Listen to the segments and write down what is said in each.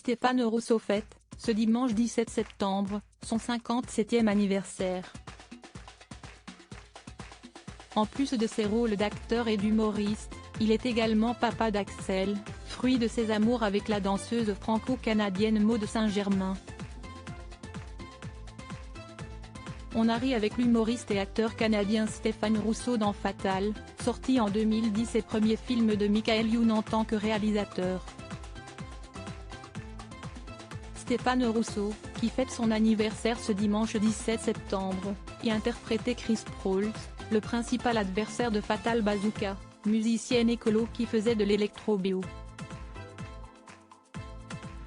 Stéphane Rousseau fête, ce dimanche 17 septembre, son 57e anniversaire. En plus de ses rôles d'acteur et d'humoriste, il est également papa d'Axel, fruit de ses amours avec la danseuse franco-canadienne Maud Saint-Germain. On a ri avec l'humoriste et acteur canadien Stéphane Rousseau dans Fatal, sorti en 2010 et premier film de Michael Youn en tant que réalisateur. Stéphane Rousseau, qui fête son anniversaire ce dimanche 17 septembre, y interprétait Chris Prowls, le principal adversaire de Fatal Bazooka, musicienne écolo qui faisait de l'électro-béo.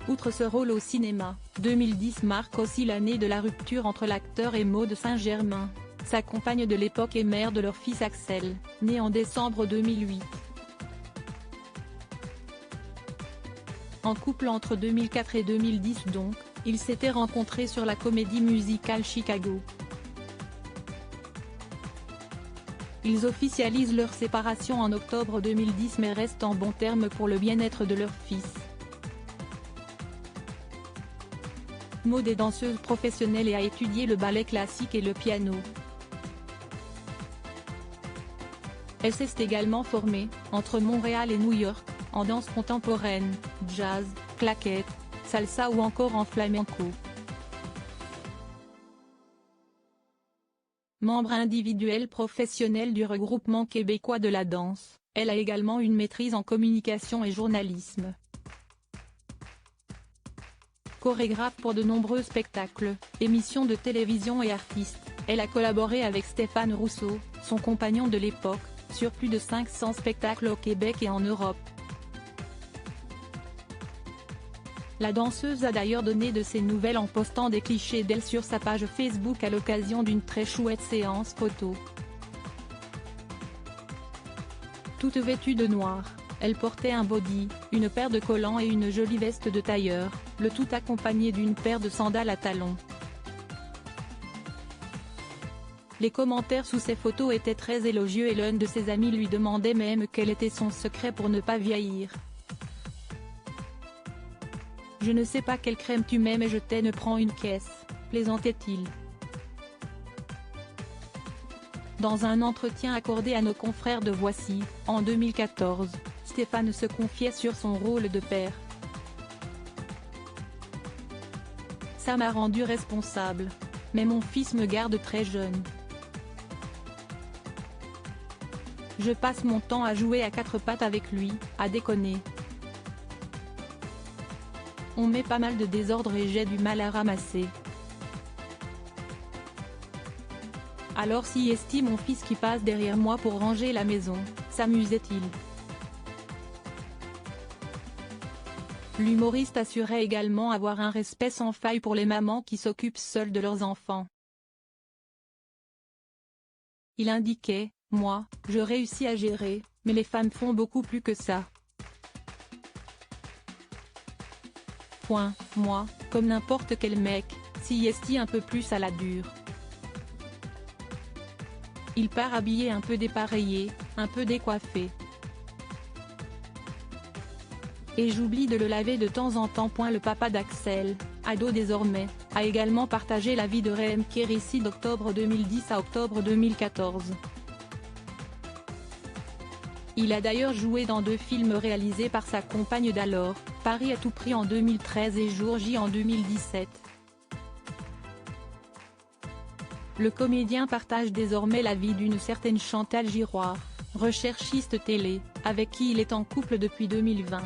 Outre ce rôle au cinéma, 2010 marque aussi l'année de la rupture entre l'acteur et Maud Saint-Germain, sa compagne de l'époque et mère de leur fils Axel, né en décembre 2008. En couple entre 2004 et 2010 donc, ils s'étaient rencontrés sur la comédie musicale Chicago. Ils officialisent leur séparation en octobre 2010 mais restent en bons termes pour le bien-être de leur fils. Maud est danseuse professionnelle et a étudié le ballet classique et le piano. Elle s'est également formée, entre Montréal et New York, en danse contemporaine, jazz, claquettes, salsa ou encore en flamenco. Membre individuel professionnel du regroupement québécois de la danse, elle a également une maîtrise en communication et journalisme. Chorégraphe pour de nombreux spectacles, émissions de télévision et artistes, elle a collaboré avec Stéphane Rousseau, son compagnon de l'époque, sur plus de 500 spectacles au Québec et en Europe. La danseuse a d'ailleurs donné de ses nouvelles en postant des clichés d'elle sur sa page Facebook à l'occasion d'une très chouette séance photo. Toute vêtue de noir, elle portait un body, une paire de collants et une jolie veste de tailleur, le tout accompagné d'une paire de sandales à talons. Les commentaires sous ces photos étaient très élogieux et l'un de ses amis lui demandait même quel était son secret pour ne pas vieillir. « Je ne sais pas quelle crème tu mets mais je t'aime prends une caisse », plaisantait-il. Dans un entretien accordé à nos confrères de Voici, en 2014, Stéphane se confiait sur son rôle de père. « Ça m'a rendu responsable. Mais mon fils me garde très jeune. Je passe mon temps à jouer à quatre pattes avec lui, à déconner. On met pas mal de désordre et j'ai du mal à ramasser. Alors si Esti mon fils qui passe derrière moi pour ranger la maison, s'amusait-il. » L'humoriste assurait également avoir un respect sans faille pour les mamans qui s'occupent seules de leurs enfants. Il indiquait, « Moi, je réussis à gérer, mais les femmes font beaucoup plus que ça. Moi, comme n'importe quel mec, si Esti un peu plus à la dure. Il part habillé un peu dépareillé, un peu décoiffé. Et j'oublie de le laver de temps en temps. » Le papa d'Axel, ado désormais, a également partagé la vie de Raem Kérissi d'octobre 2010 à octobre 2014. Il a d'ailleurs joué dans 2 films réalisés par sa compagne d'alors, Paris à tout prix en 2013 et Jour J en 2017. Le comédien partage désormais la vie d'une certaine Chantal Giroir, recherchiste télé, avec qui il est en couple depuis 2020.